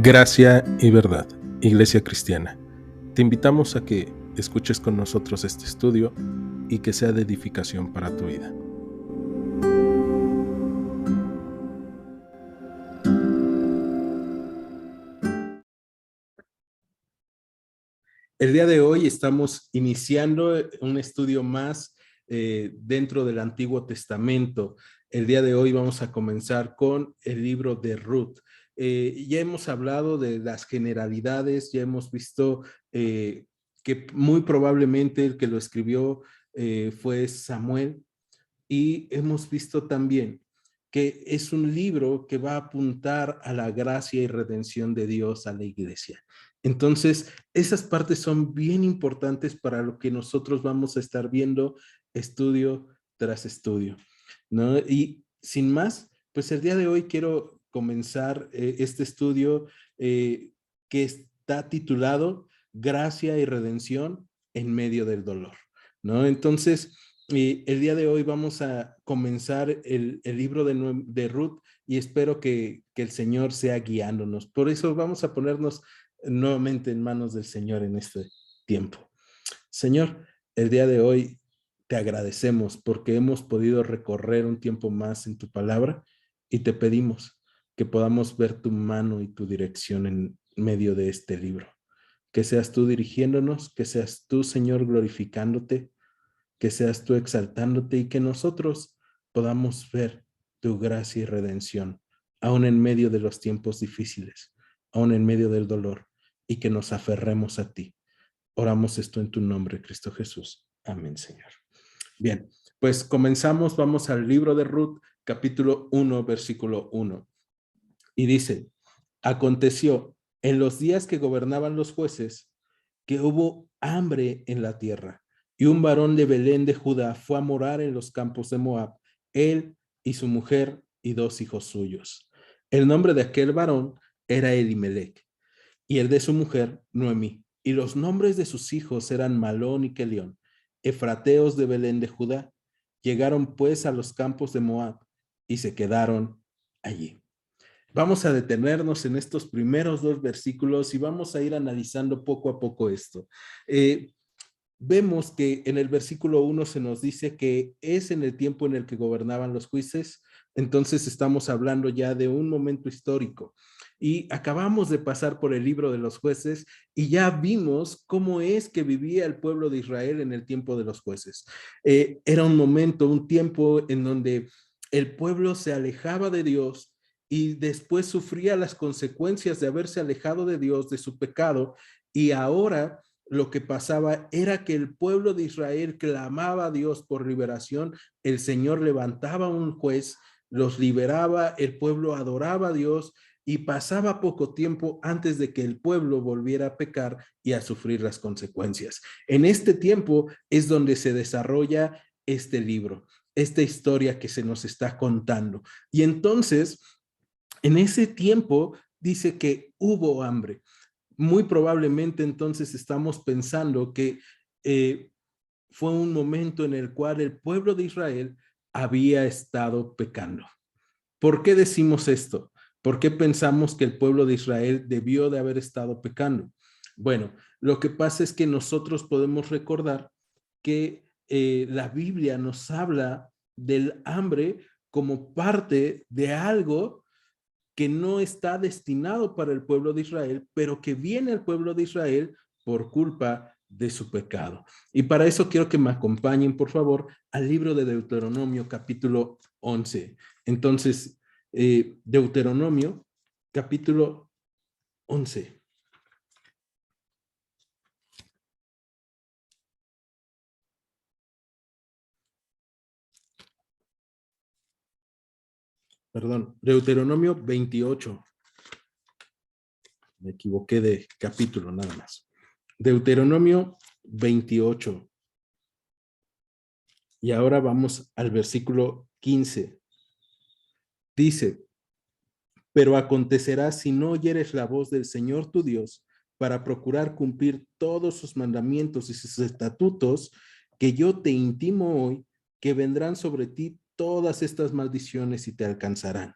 Gracia y verdad, Iglesia Cristiana. Te invitamos a que escuches con nosotros este estudio y que sea de edificación para tu vida. El día de hoy estamos iniciando un estudio más dentro del Antiguo Testamento. El día de hoy vamos a comenzar con el libro de Ruth. Ya hemos hablado de las generalidades, ya hemos visto que muy probablemente el que lo escribió fue Samuel, y hemos visto también que es un libro que va a apuntar a la gracia y redención de Dios a la iglesia. Entonces, esas partes son bien importantes para lo que nosotros vamos a estar viendo estudio tras estudio, ¿no? Y sin más, pues el día de hoy quiero comenzar este estudio que está titulado Gracia y Redención en medio del dolor, ¿no? Entonces, y el día de hoy vamos a comenzar el libro de Ruth, y espero que el Señor sea guiándonos. Por eso vamos a ponernos nuevamente en manos del Señor en este tiempo. Señor, el día de hoy te agradecemos porque hemos podido recorrer un tiempo más en tu palabra, y te pedimos que podamos ver tu mano y tu dirección en medio de este libro. Que seas tú dirigiéndonos, que seas tú, Señor, glorificándote, que seas tú exaltándote, y que nosotros podamos ver tu gracia y redención, aún en medio de los tiempos difíciles, aún en medio del dolor, y que nos aferremos a ti. Oramos esto en tu nombre, Cristo Jesús. Amén, Señor. Bien, pues comenzamos, vamos al libro de Ruth, capítulo 1, versículo 1. Y dice: aconteció en los días que gobernaban los jueces, que hubo hambre en la tierra, y un varón de Belén de Judá fue a morar en los campos de Moab, él y su mujer y 2 hijos suyos. El nombre de aquel varón era Elimelech, y el de su mujer Noemí, y los nombres de sus hijos eran Malón y Kelión, efrateos de Belén de Judá. Llegaron pues a los campos de Moab y se quedaron allí. Vamos a detenernos en estos primeros 2 versículos y vamos a ir analizando poco a poco esto. Vemos que en el versículo 1 se nos dice que es en el tiempo en el que gobernaban los jueces. Entonces estamos hablando ya de un momento histórico. Y acabamos de pasar por el libro de los jueces y ya vimos cómo es que vivía el pueblo de Israel en el tiempo de los jueces. Era un momento, un tiempo en donde el pueblo se alejaba de Dios y después sufría las consecuencias de haberse alejado de Dios, de su pecado. Y ahora lo que pasaba era que el pueblo de Israel clamaba a Dios por liberación. El Señor levantaba un juez, los liberaba, el pueblo adoraba a Dios, y pasaba poco tiempo antes de que el pueblo volviera a pecar y a sufrir las consecuencias. En este tiempo es donde se desarrolla este libro, esta historia que se nos está contando. Y entonces, en ese tiempo dice que hubo hambre. Muy probablemente entonces estamos pensando que fue un momento en el cual el pueblo de Israel había estado pecando. ¿Por qué decimos esto? ¿Por qué pensamos que el pueblo de Israel debió de haber estado pecando? Bueno, lo que pasa es que nosotros podemos recordar que la Biblia nos habla del hambre como parte de algo que no está destinado para el pueblo de Israel, pero que viene al pueblo de Israel por culpa de su pecado. Y para eso quiero que me acompañen, por favor, al libro de Deuteronomio, capítulo 11. Entonces, Deuteronomio, capítulo 11. Perdón, Deuteronomio 28. Me equivoqué de capítulo nada más. Deuteronomio 28. Y ahora vamos al versículo 15. Dice: pero acontecerá, si no oyeres la voz del Señor tu Dios para procurar cumplir todos sus mandamientos y sus estatutos que yo te intimo hoy, que vendrán sobre ti todas estas maldiciones y te alcanzarán.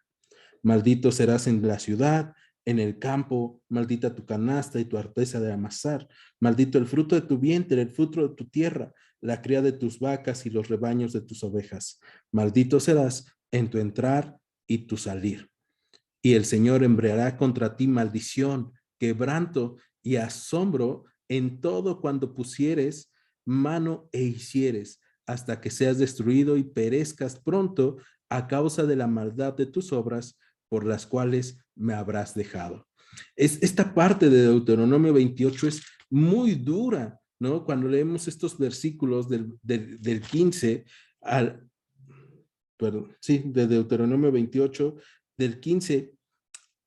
Maldito serás en la ciudad, en el campo, maldita tu canasta y tu arteza de amasar, maldito el fruto de tu vientre, el fruto de tu tierra, la cría de tus vacas y los rebaños de tus ovejas. Maldito serás en tu entrar y tu salir. Y el Señor enviará contra ti maldición, quebranto y asombro en todo cuando pusieres mano e hicieres, hasta que seas destruido y perezcas pronto a causa de la maldad de tus obras, por las cuales me habrás dejado. Esta parte de Deuteronomio 28 es muy dura, ¿no? Cuando leemos estos versículos del 15 al, perdón, sí, de Deuteronomio 28, del 15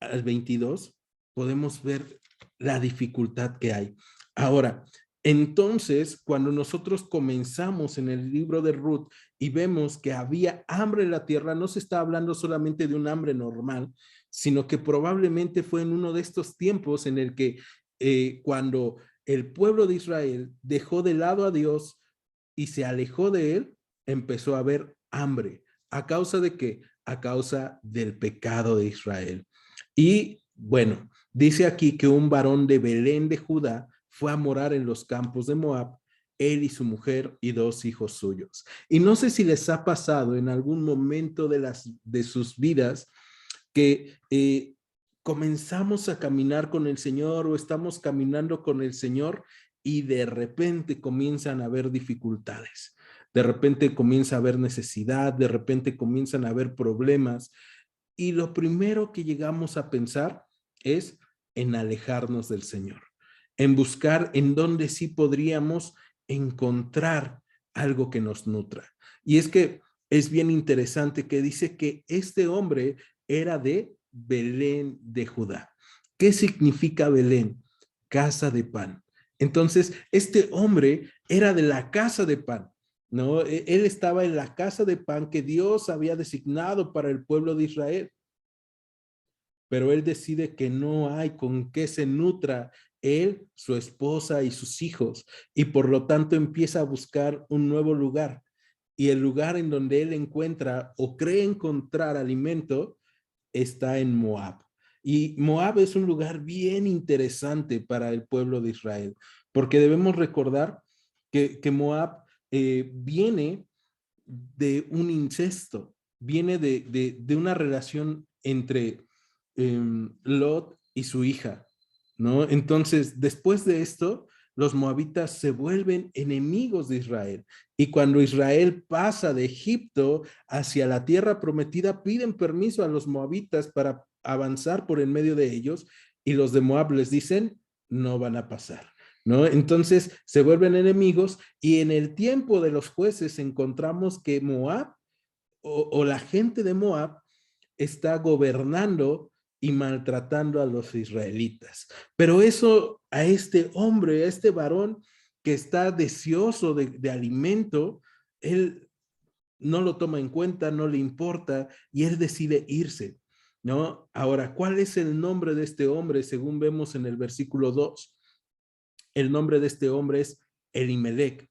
al 22, podemos ver la dificultad que hay. Ahora, entonces, cuando nosotros comenzamos en el libro de Ruth y vemos que había hambre en la tierra, no se está hablando solamente de un hambre normal, sino que probablemente fue en uno de estos tiempos en el que cuando el pueblo de Israel dejó de lado a Dios y se alejó de él, empezó a haber hambre. ¿A causa de qué? A causa del pecado de Israel. Y bueno, dice aquí que un varón de Belén de Judá fue a morar en los campos de Moab, él y su mujer y 2 hijos suyos. Y no sé si les ha pasado en algún momento de sus vidas que comenzamos a caminar con el Señor o estamos caminando con el Señor y de repente comienzan a haber dificultades. De repente comienza a haber necesidad, de repente comienzan a haber problemas. Y lo primero que llegamos a pensar es en alejarnos del Señor, en buscar en dónde sí podríamos encontrar algo que nos nutra. Y es que es bien interesante que dice que este hombre era de Belén de Judá. ¿Qué significa Belén? Casa de pan. Entonces, este hombre era de la casa de pan, ¿no? Él estaba en la casa de pan que Dios había designado para el pueblo de Israel. Pero él decide que no hay con qué se nutra él, su esposa y sus hijos, y por lo tanto empieza a buscar un nuevo lugar. Y el lugar en donde él encuentra o cree encontrar alimento está en Moab. Y Moab es un lugar bien interesante para el pueblo de Israel, porque debemos recordar que Moab viene de un incesto, viene de una relación entre Lot y su hija, ¿no? Entonces, después de esto, los moabitas se vuelven enemigos de Israel. Y cuando Israel pasa de Egipto hacia la tierra prometida, piden permiso a los moabitas para avanzar por en medio de ellos y los de Moab les dicen, no van a pasar, ¿no? Entonces se vuelven enemigos y en el tiempo de los jueces encontramos que Moab o la gente de Moab está gobernando y maltratando a los israelitas. Pero eso a este hombre, a este varón que está deseoso de alimento, él no lo toma en cuenta, no le importa y él decide irse, ¿no? Ahora, ¿cuál es el nombre de este hombre según vemos en el versículo 2? El nombre de este hombre es Elimelech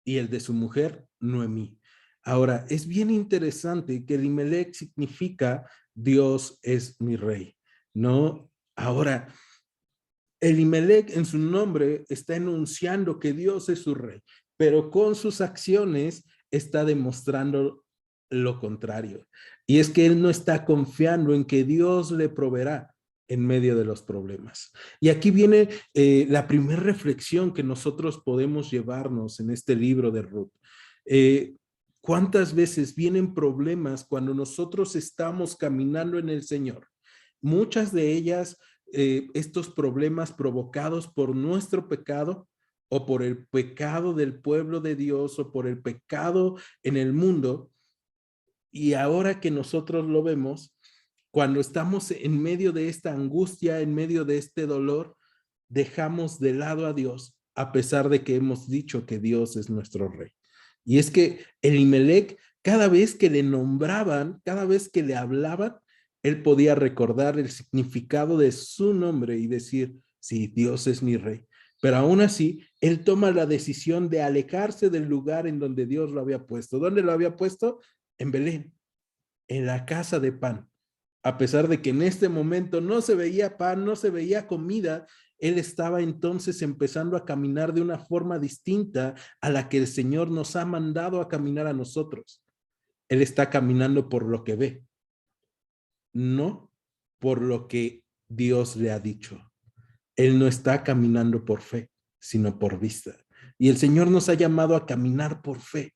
y el de su mujer, Noemí. Ahora, es bien interesante que Elimelech significa Dios es mi rey, ¿no? Ahora, Elimelech en su nombre está enunciando que Dios es su rey, pero con sus acciones está demostrando lo contrario. Y es que él no está confiando en que Dios le proveerá en medio de los problemas. Y aquí viene la primera reflexión que nosotros podemos llevarnos en este libro de Ruth. ¿Cuántas veces vienen problemas cuando nosotros estamos caminando en el Señor? Muchas de ellas, estos problemas provocados por nuestro pecado o por el pecado del pueblo de Dios o por el pecado en el mundo. Y ahora que nosotros lo vemos, cuando estamos en medio de esta angustia, en medio de este dolor, dejamos de lado a Dios, a pesar de que hemos dicho que Dios es nuestro rey. Y es que Elimelech, cada vez que le nombraban, cada vez que le hablaban, él podía recordar el significado de su nombre y decir, sí, Dios es mi rey. Pero aún así, él toma la decisión de alejarse del lugar en donde Dios lo había puesto. ¿Dónde lo había puesto? En Belén, en la casa de pan. A pesar de que en este momento no se veía pan, no se veía comida, él estaba entonces empezando a caminar de una forma distinta a la que el Señor nos ha mandado a caminar a nosotros. Él está caminando por lo que ve, no por lo que Dios le ha dicho. Él no está caminando por fe, sino por vista. Y el Señor nos ha llamado a caminar por fe,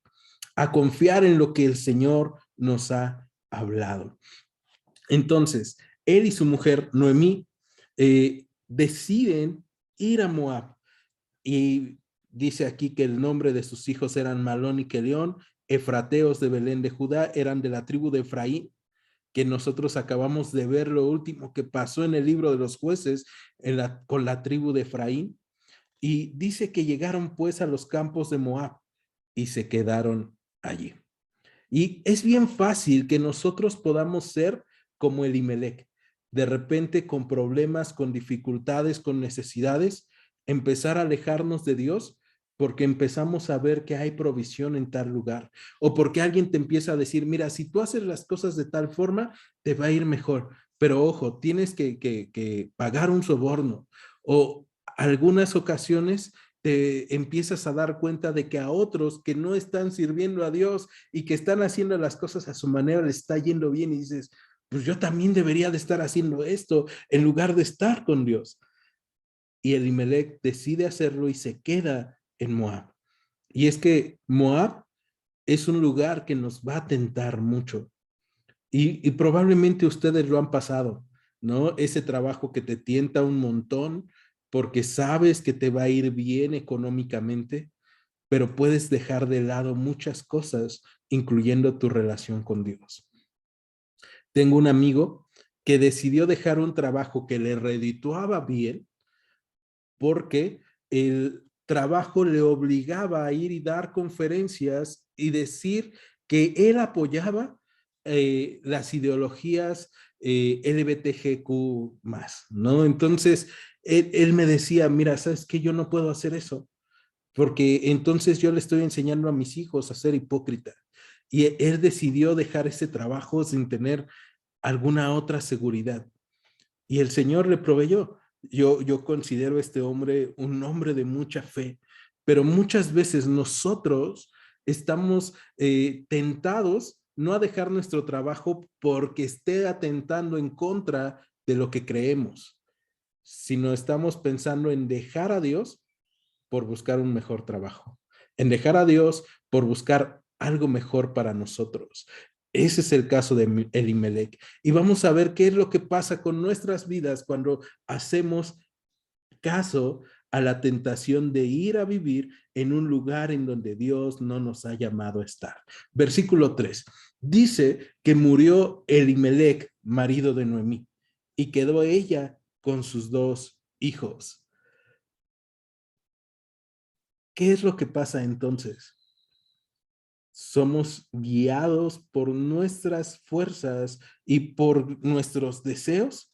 a confiar en lo que el Señor nos ha hablado. Entonces, él y su mujer, Noemí, deciden ir a Moab. Y dice aquí que el nombre de sus hijos eran Malón y Kelión, efrateos de Belén de Judá, eran de la tribu de Efraín, que nosotros acabamos de ver lo último que pasó en el libro de los jueces con la tribu de Efraín. Y dice que llegaron pues a los campos de Moab y se quedaron allí. Y es bien fácil que nosotros podamos ser como Elimelec, de repente con problemas, con dificultades, con necesidades, empezar a alejarnos de Dios porque empezamos a ver que hay provisión en tal lugar, o porque alguien te empieza a decir, mira, si tú haces las cosas de tal forma, te va a ir mejor, pero ojo, tienes que pagar un soborno, o algunas ocasiones te empiezas a dar cuenta de que a otros que no están sirviendo a Dios y que están haciendo las cosas a su manera les está yendo bien y dices, pues yo también debería de estar haciendo esto en lugar de estar con Dios. Y Elimelec decide hacerlo y se queda en Moab. Y es que Moab es un lugar que nos va a tentar mucho. Y probablemente ustedes lo han pasado, ¿no? Ese trabajo que te tienta un montón porque sabes que te va a ir bien económicamente, pero puedes dejar de lado muchas cosas, incluyendo tu relación con Dios. Tengo un amigo que decidió dejar un trabajo que le redituaba bien porque el trabajo le obligaba a ir y dar conferencias y decir que él apoyaba las ideologías LGBTQ más, ¿no? Entonces, él me decía, mira, ¿sabes qué? Yo no puedo hacer eso, porque entonces yo le estoy enseñando a mis hijos a ser hipócrita. Y él decidió dejar ese trabajo sin tener alguna otra seguridad. Y el Señor le proveyó. Yo considero a este hombre un hombre de mucha fe, pero muchas veces nosotros estamos tentados no a dejar nuestro trabajo porque esté atentando en contra de lo que creemos, sino estamos pensando en dejar a Dios por buscar un mejor trabajo, en dejar a Dios por buscar algo mejor para nosotros. Ese es el caso de Elimelec. Y vamos a ver qué es lo que pasa con nuestras vidas cuando hacemos caso a la tentación de ir a vivir en un lugar en donde Dios no nos ha llamado a estar. Versículo 3. Dice que murió Elimelec, marido de Noemí, y quedó ella con sus dos hijos. ¿Qué es lo que pasa entonces? Somos guiados por nuestras fuerzas y por nuestros deseos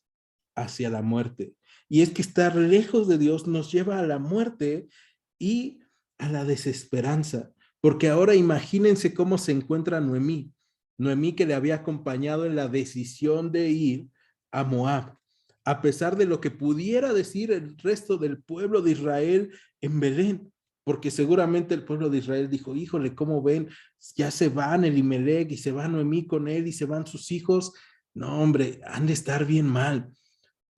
hacia la muerte. Y es que estar lejos de Dios nos lleva a la muerte y a la desesperanza. Porque ahora imagínense cómo se encuentra Noemí. Noemí que le había acompañado en la decisión de ir a Moab. A pesar de lo que pudiera decir el resto del pueblo de Israel en Belén, porque seguramente el pueblo de Israel dijo, híjole, ¿cómo ven? Ya se van Elimelec y se va Noemí con él y se van sus hijos. No, hombre, han de estar bien mal.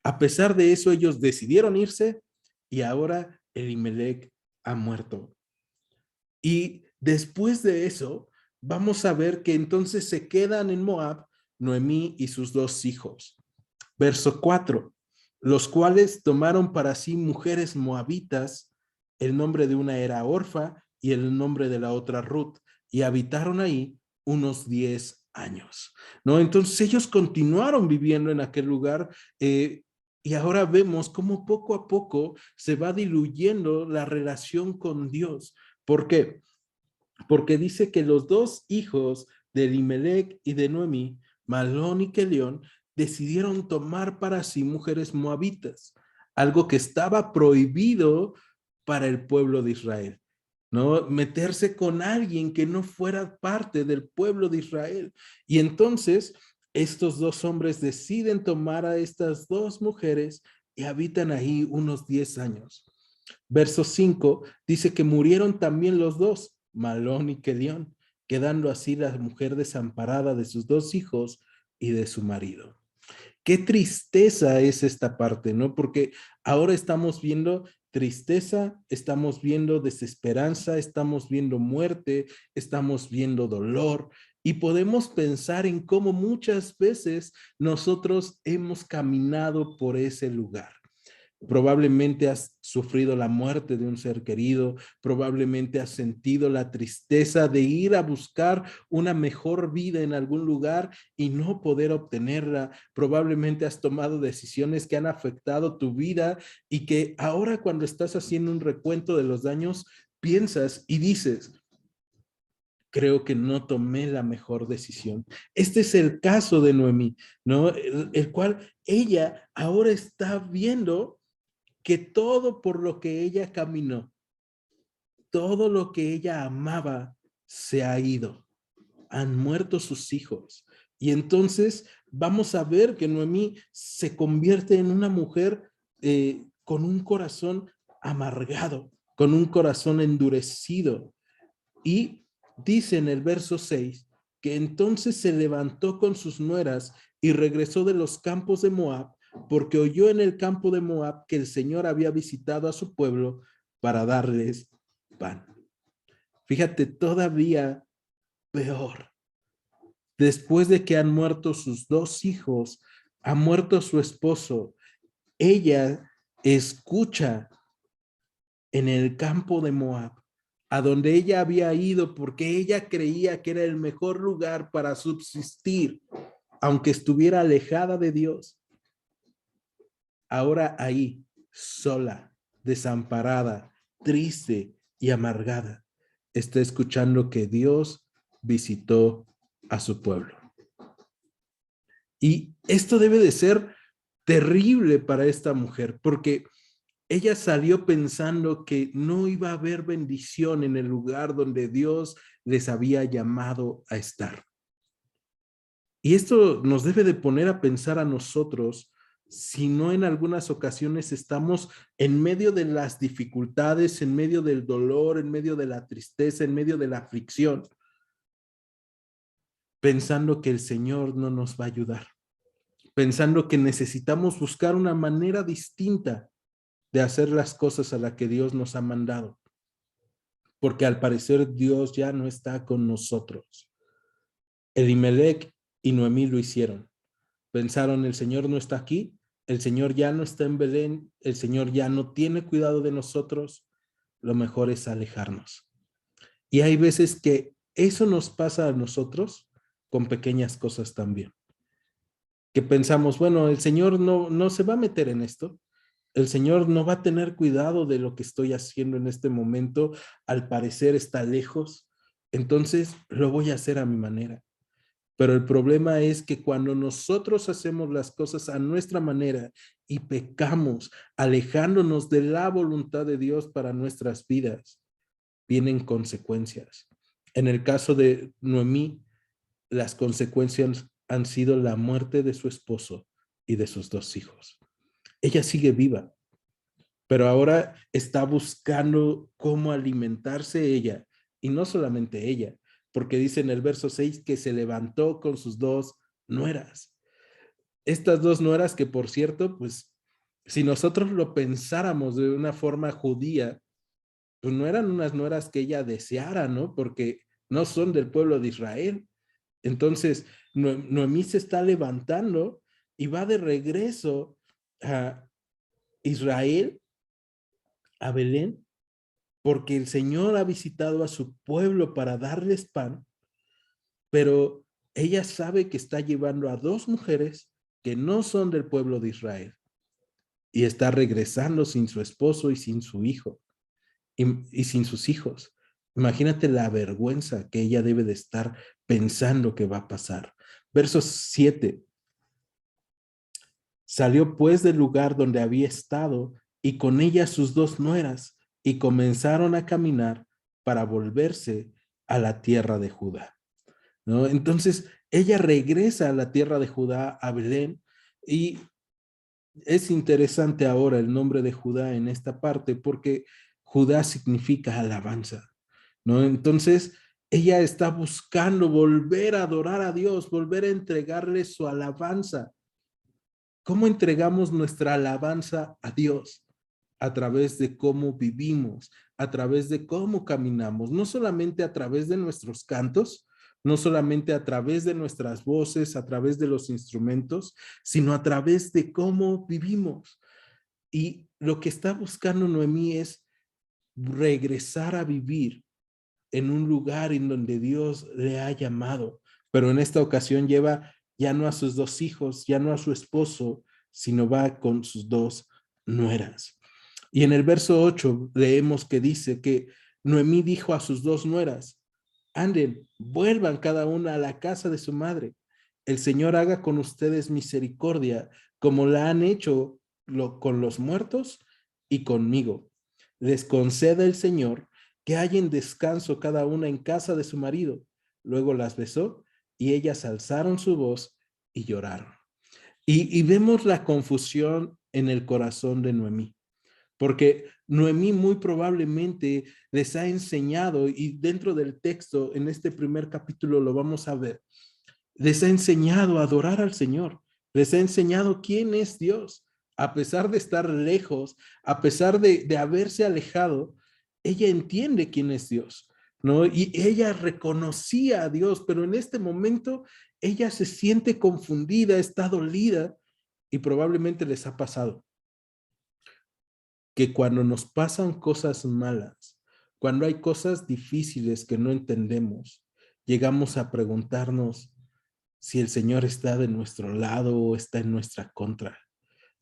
A pesar de eso, ellos decidieron irse y ahora Elimelec ha muerto. Y después de eso, vamos a ver que entonces se quedan en Moab Noemí y sus dos hijos. Verso 4, los cuales tomaron para sí mujeres moabitas, el nombre de una era Orfa y el nombre de la otra Ruth, y habitaron ahí unos 10 años, ¿no? Entonces ellos continuaron viviendo en aquel lugar y ahora vemos cómo poco a poco se va diluyendo la relación con Dios. ¿Por qué? Porque dice que los dos hijos de Elimelec y de Noemí, Malón y Kelión, decidieron tomar para sí mujeres moabitas, algo que estaba prohibido para el pueblo de Israel, ¿no? Meterse con alguien que no fuera parte del pueblo de Israel. Y entonces estos dos hombres deciden tomar a estas dos mujeres y habitan ahí unos 10 años. Verso 5 dice que murieron también los dos, Malón y Quelión, quedando así la mujer desamparada de sus dos hijos y de su marido. Qué tristeza es esta parte, ¿no? Porque ahora estamos viendo tristeza, estamos viendo desesperanza, estamos viendo muerte, estamos viendo dolor y podemos pensar en cómo muchas veces nosotros hemos caminado por ese lugar. Probablemente has sufrido la muerte de un ser querido, probablemente has sentido la tristeza de ir a buscar una mejor vida en algún lugar y no poder obtenerla. Probablemente has tomado decisiones que han afectado tu vida y que ahora cuando estás haciendo un recuento de los daños, piensas y dices, creo que no tomé la mejor decisión. Este es el caso de Noemí, ¿no? El cual ella ahora está viendo que todo por lo que ella caminó, todo lo que ella amaba, se ha ido. Han muerto sus hijos. Y entonces vamos a ver que Noemí se convierte en una mujer con un corazón amargado, con un corazón endurecido. Y dice en el verso 6 que entonces se levantó con sus nueras y regresó de los campos de Moab, porque oyó en el campo de Moab que el Señor había visitado a su pueblo para darles pan. Fíjate, todavía peor. Después de que han muerto sus dos hijos, ha muerto su esposo, ella escucha en el campo de Moab, a donde ella había ido porque ella creía que era el mejor lugar para subsistir, aunque estuviera alejada de Dios. Ahora ahí, sola, desamparada, triste y amargada, está escuchando que Dios visitó a su pueblo. Y esto debe de ser terrible para esta mujer, porque ella salió pensando que no iba a haber bendición en el lugar donde Dios les había llamado a estar. Y esto nos debe de poner a pensar a nosotros, si no en algunas ocasiones estamos en medio de las dificultades, en medio del dolor, en medio de la tristeza, en medio de la aflicción, pensando que el Señor no nos va a ayudar, pensando que necesitamos buscar una manera distinta de hacer las cosas a la que Dios nos ha mandado, porque al parecer Dios ya no está con nosotros. Elimelech y Noemí lo hicieron. Pensaron, el Señor no está aquí, el Señor ya no está en Belén, el Señor ya no tiene cuidado de nosotros, lo mejor es alejarnos. Y hay veces que eso nos pasa a nosotros con pequeñas cosas también. Que pensamos, bueno, el Señor no se va a meter en esto, el Señor no va a tener cuidado de lo que estoy haciendo en este momento, al parecer está lejos, entonces lo voy a hacer a mi manera. Pero el problema es que cuando nosotros hacemos las cosas a nuestra manera y pecamos, alejándonos de la voluntad de Dios para nuestras vidas, vienen consecuencias. En el caso de Noemí, las consecuencias han sido la muerte de su esposo y de sus dos hijos. Ella sigue viva, pero ahora está buscando cómo alimentarse ella, y no solamente ella, porque dice en el verso 6 que se levantó con sus dos nueras. Estas dos nueras que, por cierto, pues si nosotros lo pensáramos de una forma judía, pues no eran unas nueras que ella deseara, ¿no? Porque no son del pueblo de Israel. Entonces, Noemí se está levantando y va de regreso a Israel, a Belén, porque el Señor ha visitado a su pueblo para darles pan, pero ella sabe que está llevando a dos mujeres que no son del pueblo de Israel y está regresando sin su esposo y sin su hijo y sin sus hijos. Imagínate la vergüenza que ella debe de estar pensando que va a pasar. Verso 7. Salió pues del lugar donde había estado y con ella sus dos nueras y comenzaron a caminar para volverse a la tierra de Judá, ¿no? Entonces, Ella regresa a la tierra de Judá, a Belén, y es interesante ahora el nombre de Judá en esta parte porque Judá significa alabanza, ¿no? Entonces, ella está buscando volver a adorar a Dios, volver a entregarle su alabanza. ¿Cómo entregamos nuestra alabanza a Dios? A través de cómo vivimos, a través de cómo caminamos, no solamente a través de nuestros cantos, no solamente a través de nuestras voces, a través de los instrumentos, sino a través de cómo vivimos. Y lo que está buscando Noemí es regresar a vivir en un lugar en donde Dios le ha llamado, pero en esta ocasión lleva ya no a sus dos hijos, ya no a su esposo, sino va con sus dos nueras. Y en el verso 8 leemos que dice que Noemí dijo a sus dos nueras, anden, vuelvan cada una a la casa de su madre. El Señor haga con ustedes misericordia, como la han hecho con los muertos y conmigo. Les conceda el Señor que hallen descanso cada una en casa de su marido. Luego las besó y ellas alzaron su voz y lloraron. Y vemos la confusión en el corazón de Noemí, porque Noemí muy probablemente les ha enseñado, y dentro del texto, en este primer capítulo lo vamos a ver, les ha enseñado a adorar al Señor, les ha enseñado quién es Dios, a pesar de estar lejos, a pesar de haberse alejado, ella entiende quién es Dios, ¿no? Y ella reconocía a Dios, pero en este momento ella se siente confundida, está dolida, y probablemente les ha pasado que cuando nos pasan cosas malas, cuando hay cosas difíciles que no entendemos, llegamos a preguntarnos si el Señor está de nuestro lado o está en nuestra contra,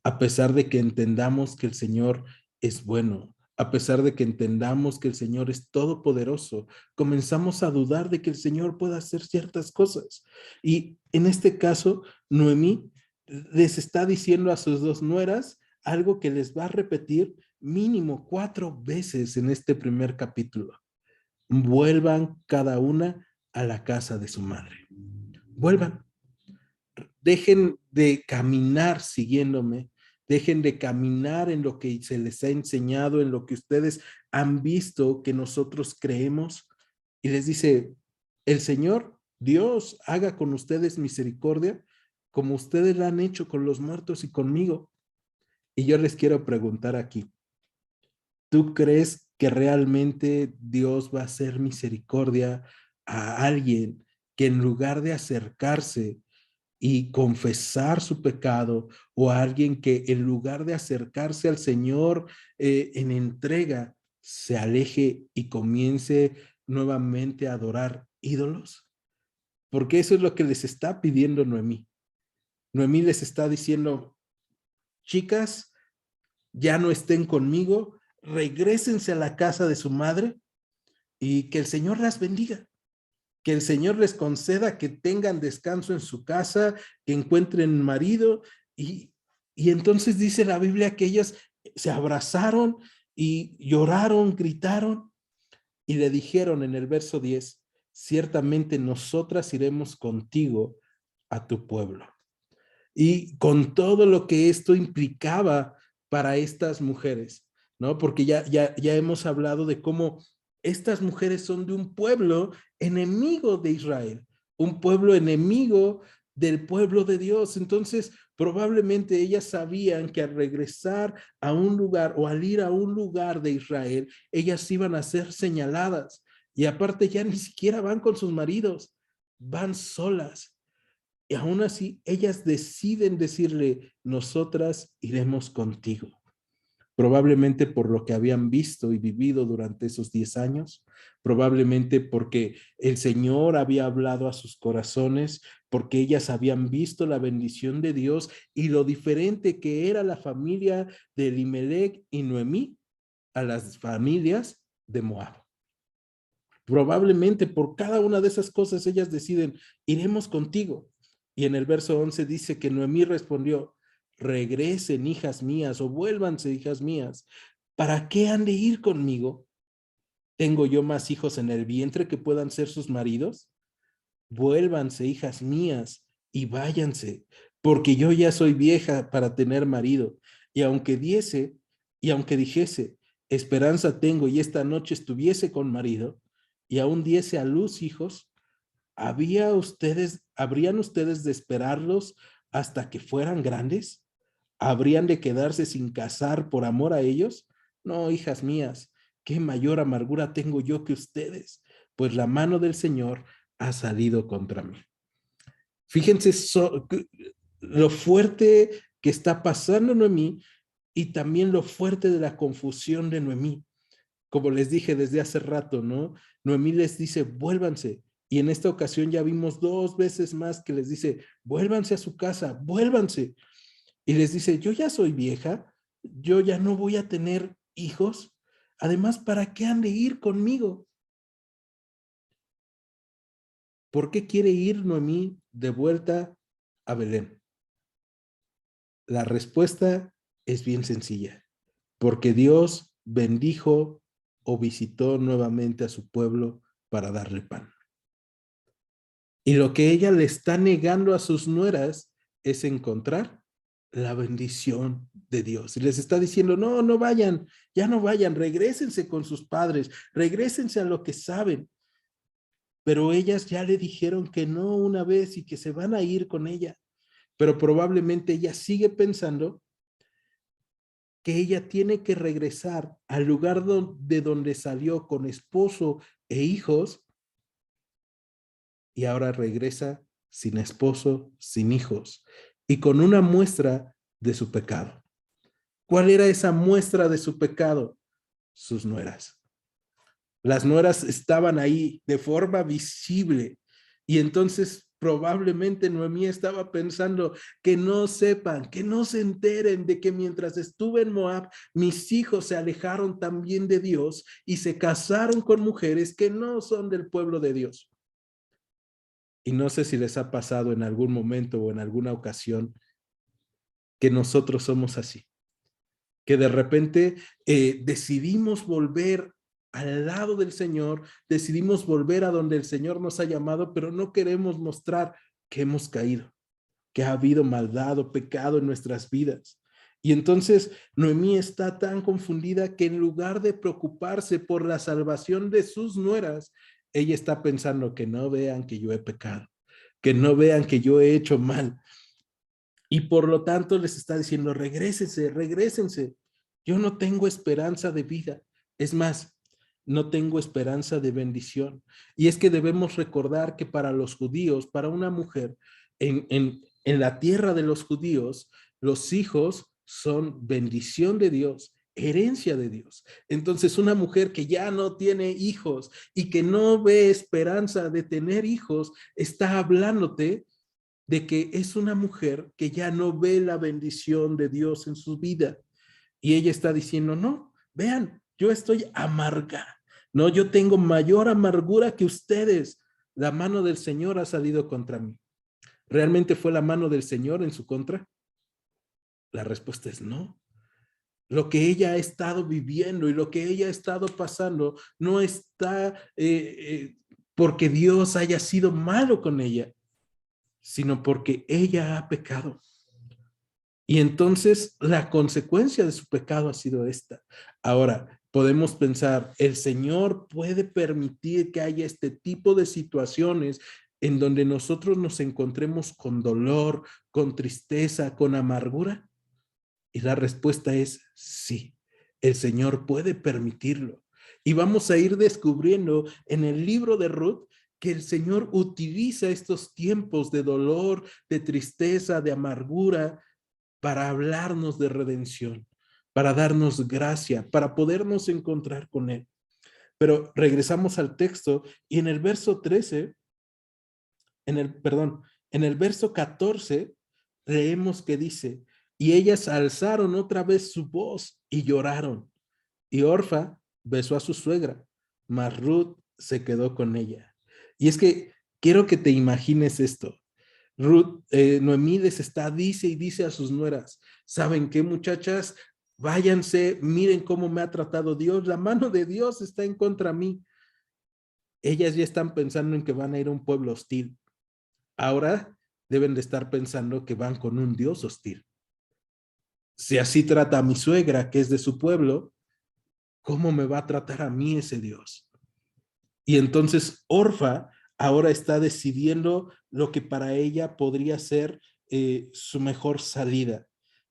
a pesar de que entendamos que el Señor es bueno, a pesar de que entendamos que el Señor es todopoderoso, comenzamos a dudar de que el Señor pueda hacer ciertas cosas. Y en este caso, Noemí les está diciendo a sus dos nueras algo que les va a repetir mínimo 4 veces en este primer capítulo. Vuelvan cada una a la casa de su madre. Vuelvan. Dejen de caminar siguiéndome, dejen de caminar en lo que se les ha enseñado, en lo que ustedes han visto que nosotros creemos. Y les dice, el Señor, Dios, haga con ustedes misericordia, como ustedes la han hecho con los muertos y conmigo. Y yo les quiero preguntar aquí, ¿tú crees que realmente Dios va a hacer misericordia a alguien que en lugar de acercarse y confesar su pecado, o a alguien que en lugar de acercarse al Señor en entrega, se aleje y comience nuevamente a adorar ídolos? Porque eso es lo que les está pidiendo Noemí. Noemí les está diciendo, chicas, ya no estén conmigo, regrésense a la casa de su madre y que el Señor las bendiga. Que el Señor les conceda que tengan descanso en su casa, que encuentren marido. Y entonces dice la Biblia que ellas se abrazaron y lloraron, gritaron y le dijeron en el verso 10, ciertamente nosotras iremos contigo a tu pueblo. Y con todo lo que esto implicaba para estas mujeres, ¿no? Porque ya hemos hablado de cómo estas mujeres son de un pueblo enemigo de Israel, un pueblo enemigo del pueblo de Dios. Entonces, probablemente ellas sabían que al regresar a un lugar o al ir a un lugar de Israel, ellas iban a ser señaladas. Y aparte ya ni siquiera van con sus maridos, van solas. Y aún así, ellas deciden decirle, nosotras iremos contigo. Probablemente por lo que habían visto y vivido durante esos 10 años, probablemente porque el Señor había hablado a sus corazones, porque ellas habían visto la bendición de Dios y lo diferente que era la familia de Elimelech y Noemí a las familias de Moab. Probablemente por cada una de esas cosas ellas deciden, iremos contigo. Y en el verso 11 dice que Noemí respondió, regresen, hijas mías, o vuélvanse, hijas mías. ¿Para qué han de ir conmigo? ¿Tengo yo más hijos en el vientre que puedan ser sus maridos? vuélvanse, hijas mías, y váyanse, porque yo ya soy vieja para tener marido. Y aunque dijese, esperanza tengo y esta noche estuviese con marido, y aún diese a luz hijos, ¿habrían ustedes de esperarlos hasta que fueran grandes? ¿Habrían de quedarse sin casar por amor a ellos? No, hijas mías, qué mayor amargura tengo yo que ustedes, pues la mano del Señor ha salido contra mí. Fíjense lo fuerte que está pasando Noemí y también lo fuerte de la confusión de Noemí. Como les dije desde hace rato, ¿no? Noemí les dice, vuélvanse. Y en esta ocasión ya vimos 2 veces más que les dice, vuélvanse a su casa, vuélvanse. Y les dice, yo ya soy vieja, yo ya no voy a tener hijos. Además, ¿para qué han de ir conmigo? ¿Por qué quiere ir Noemí de vuelta a Belén? La respuesta es bien sencilla, porque Dios bendijo o visitó nuevamente a su pueblo para darle pan. Y lo que ella le está negando a sus nueras es encontrar la bendición de Dios. Y les está diciendo, no, no vayan, ya no vayan, regrésense con sus padres, regrésense a lo que saben. Pero ellas ya le dijeron que no una vez y que se van a ir con ella. Pero probablemente ella sigue pensando que ella tiene que regresar al lugar de donde salió con esposo e hijos y ahora regresa sin esposo, sin hijos y con una muestra de su pecado. ¿Cuál era esa muestra de su pecado? Sus nueras. Las nueras estaban ahí de forma visible y entonces probablemente Noemí estaba pensando que no sepan, que no se enteren de que mientras estuve en Moab, mis hijos se alejaron también de Dios y se casaron con mujeres que no son del pueblo de Dios. Y no sé si les ha pasado en algún momento o en alguna ocasión que nosotros somos así, que de repente decidimos volver al lado del Señor, decidimos volver a donde el Señor nos ha llamado, pero no queremos mostrar que hemos caído, que ha habido maldad o pecado en nuestras vidas. Y entonces Noemí está tan confundida que en lugar de preocuparse por la salvación de sus nueras, ella está pensando que no vean que yo he pecado, que no vean que yo he hecho mal. Y por lo tanto les está diciendo, regrésense, regrésense. Yo no tengo esperanza de vida. Es más, no tengo esperanza de bendición. Y es que debemos recordar que para los judíos, para una mujer, en la tierra de los judíos, los hijos son bendición de Dios, herencia de Dios. Entonces, una mujer que ya no tiene hijos y que no ve esperanza de tener hijos, está hablándote de que es una mujer que ya no ve la bendición de Dios en su vida. Y ella está diciendo, no, vean, yo estoy amarga, no, yo tengo mayor amargura que ustedes. La mano del Señor ha salido contra mí. ¿Realmente fue la mano del Señor en su contra? La respuesta es no. Lo que ella ha estado viviendo y lo que ella ha estado pasando no está porque Dios haya sido malo con ella, sino porque ella ha pecado. Y entonces la consecuencia de su pecado ha sido esta. Ahora, podemos pensar, el Señor puede permitir que haya este tipo de situaciones en donde nosotros nos encontremos con dolor, con tristeza, con amargura. Y la respuesta es sí, el Señor puede permitirlo. Y vamos a ir descubriendo en el libro de Ruth que el Señor utiliza estos tiempos de dolor, de tristeza, de amargura, para hablarnos de redención, para darnos gracia, para podernos encontrar con Él. Pero regresamos al texto y en el verso 13, en el verso 14, leemos que dice, y ellas alzaron otra vez su voz y lloraron. Y Orfa besó a su suegra, mas Ruth se quedó con ella. Y es que quiero que te imagines esto. Noemí les está, dice y dice a sus nueras, ¿saben qué, muchachas? Váyanse, miren cómo me ha tratado Dios, la mano de Dios está en contra mí. ellas ya están pensando en que van a ir a un pueblo hostil. Ahora deben de estar pensando que van con un Dios hostil. Si así trata a mi suegra, que es de su pueblo, ¿cómo me va a tratar a mí ese Dios? Y entonces Orfa ahora está decidiendo lo que para ella podría ser su mejor salida,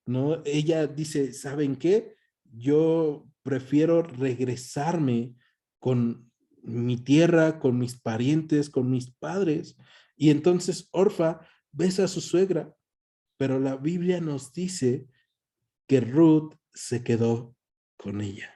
¿no? Ella dice, ¿saben qué? Yo prefiero regresarme con mi tierra, con mis parientes, con mis padres. Y entonces Orfa besa a su suegra, pero la Biblia nos dice que Ruth se quedó con ella.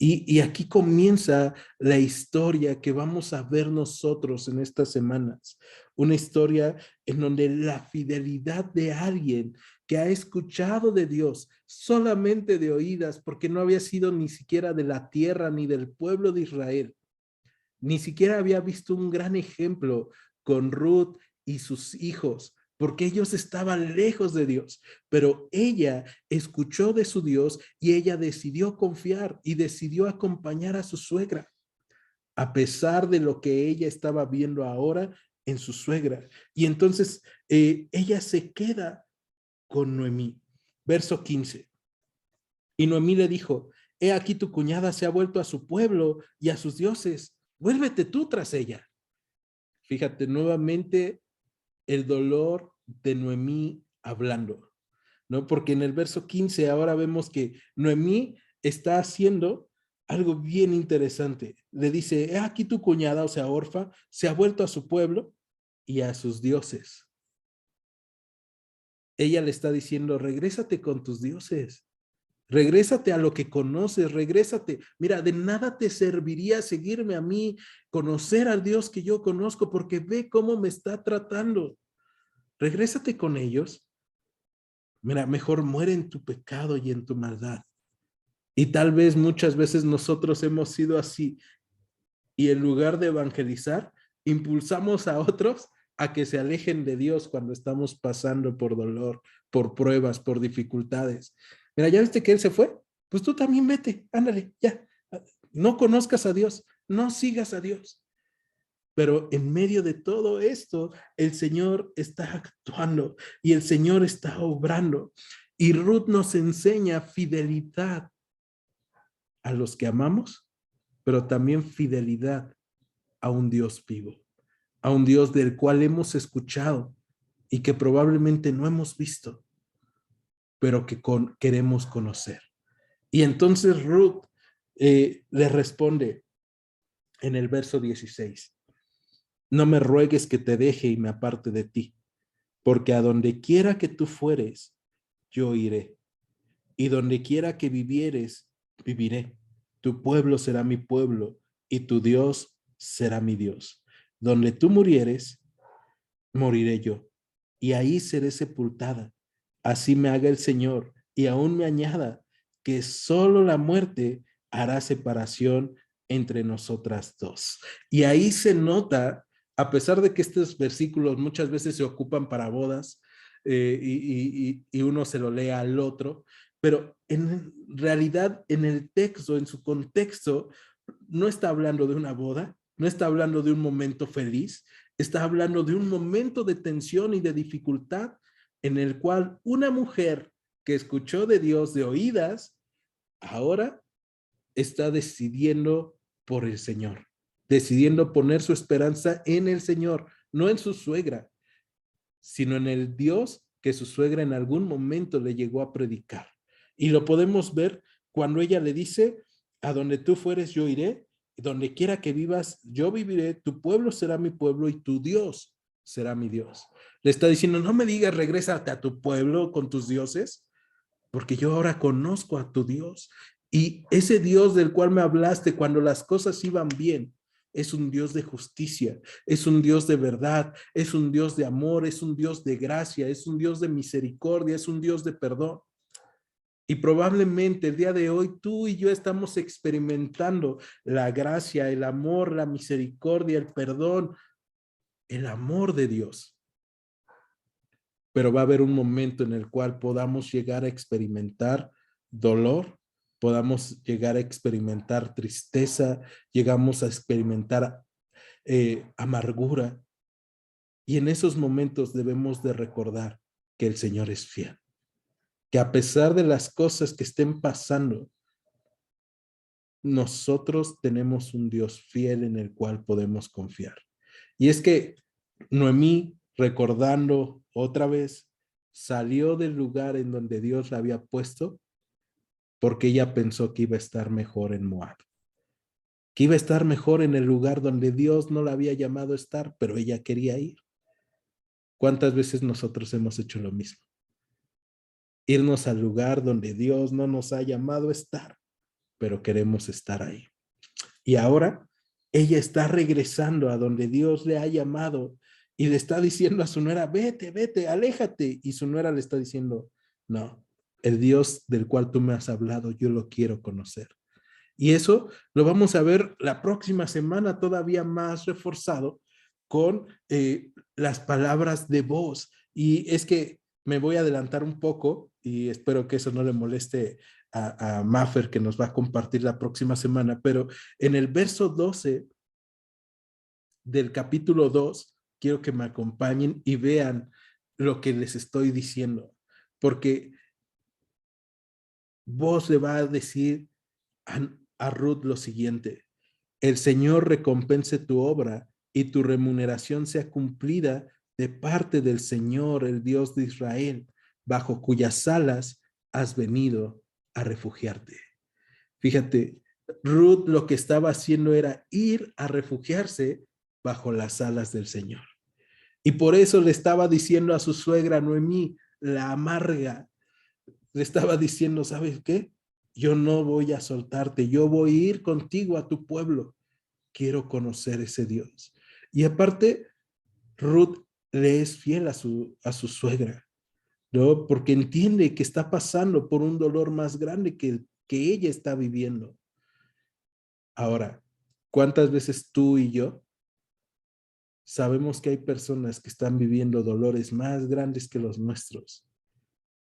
Y aquí comienza la historia que vamos a ver nosotros en estas semanas. Una historia en donde la fidelidad de alguien que ha escuchado de Dios solamente de oídas, porque no había sido ni siquiera de la tierra ni del pueblo de Israel, ni siquiera había visto un gran ejemplo con Ruth y sus hijos, porque ellos estaban lejos de Dios, pero ella escuchó de su Dios y ella decidió confiar y decidió acompañar a su suegra, a pesar de lo que ella estaba viendo ahora en su suegra. Y entonces ella se queda con Noemí. Verso 15. Y Noemí le dijo, he aquí tu cuñada se ha vuelto a su pueblo y a sus dioses, vuélvete tú tras ella. Fíjate nuevamente el dolor de Noemí hablando, ¿no? Porque en el verso 15 ahora vemos que Noemí está haciendo algo bien interesante. Le dice, he aquí tu cuñada, o sea, Orfa, se ha vuelto a su pueblo y a sus dioses. Ella le está diciendo, regrésate con tus dioses. Regrésate a lo que conoces, regrésate. Mira, de nada te serviría seguirme a mí, conocer al Dios que yo conozco, porque ve cómo me está tratando. Regrésate con ellos. Mira, mejor muere en tu pecado y en tu maldad. Y tal vez muchas veces nosotros hemos sido así y en lugar de evangelizar, impulsamos a otros a que se alejen de Dios cuando estamos pasando por dolor, por pruebas, por dificultades. Mira, ¿ya viste que Él se fue? Pues tú también vete, ándale, ya. No conozcas a Dios, no sigas a Dios. Pero en medio de todo esto, el Señor está actuando y el Señor está obrando. Y Ruth nos enseña fidelidad a los que amamos, pero también fidelidad a un Dios vivo, a un Dios del cual hemos escuchado y que probablemente no hemos visto, pero que queremos conocer. Y entonces Ruth le responde en el verso 16, no me ruegues que te deje y me aparte de ti, porque a donde quiera que tú fueres, yo iré, y donde quiera que vivieres, viviré. Tu pueblo será mi pueblo, y tu Dios será mi Dios. Donde tú murieres, moriré yo, y ahí seré sepultada. Así me haga el Señor, y aún me añada, que solo la muerte hará separación entre nosotras dos. Y ahí se nota, a pesar de que estos versículos muchas veces se ocupan para bodas, y uno se lo lee al otro, pero en realidad en el texto, en su contexto, no está hablando de una boda, no está hablando de un momento feliz, está hablando de un momento de tensión y de dificultad en el cual una mujer que escuchó de Dios de oídas, ahora está decidiendo por el Señor, decidiendo poner su esperanza en el Señor, no en su suegra, sino en el Dios que su suegra en algún momento le llegó a predicar. Y lo podemos ver cuando ella le dice, a donde tú fueres yo iré, donde quiera que vivas yo viviré, tu pueblo será mi pueblo y tu Dios será mi Dios. Le está diciendo, no me digas, regrésate a tu pueblo con tus dioses, porque yo ahora conozco a tu Dios. Y ese Dios del cual me hablaste cuando las cosas iban bien, es un Dios de justicia, es un Dios de verdad, es un Dios de amor, es un Dios de gracia, es un Dios de misericordia, es un Dios de perdón. Y probablemente el día de hoy tú y yo estamos experimentando la gracia, el amor, la misericordia, el perdón, el amor de Dios. Pero va a haber un momento en el cual podamos llegar a experimentar dolor, podamos llegar a experimentar tristeza, llegamos a experimentar amargura. Y en esos momentos debemos de recordar que el Señor es fiel, que a pesar de las cosas que estén pasando, nosotros tenemos un Dios fiel en el cual podemos confiar. Y es que Noemí, recordando otra vez, salió del lugar en donde Dios la había puesto porque ella pensó que iba a estar mejor en Moab, que iba a estar mejor en el lugar donde Dios no la había llamado a estar, pero ella quería ir. ¿Cuántas veces nosotros hemos hecho lo mismo? Irnos al lugar donde Dios no nos ha llamado a estar, pero queremos estar ahí. Y ahora ella está regresando a donde Dios le ha llamado y le está diciendo a su nuera, vete, vete, aléjate. Y su nuera le está diciendo, no, el Dios del cual tú me has hablado, yo lo quiero conocer. Y eso lo vamos a ver la próxima semana todavía más reforzado con las palabras de Booz. Y es que me voy a adelantar un poco y espero que eso no le moleste a Maffer, que nos va a compartir la próxima semana, pero en el verso 12 del capítulo 2, quiero que me acompañen y vean lo que les estoy diciendo, porque Booz le va a decir a Ruth lo siguiente: el Señor recompense tu obra y tu remuneración sea cumplida de parte del Señor, el Dios de Israel, bajo cuyas alas has venido a refugiarte. Fíjate, Ruth lo que estaba haciendo era ir a refugiarse bajo las alas del Señor. Y por eso le estaba diciendo a su suegra Noemí, la amarga, le estaba diciendo, ¿sabes qué? Yo no voy a soltarte, yo voy a ir contigo a tu pueblo. Quiero conocer ese Dios. Y aparte, Ruth le es fiel a su suegra, ¿no? Porque entiende que está pasando por un dolor más grande que ella está viviendo. Ahora, ¿cuántas veces tú y yo sabemos que hay personas que están viviendo dolores más grandes que los nuestros?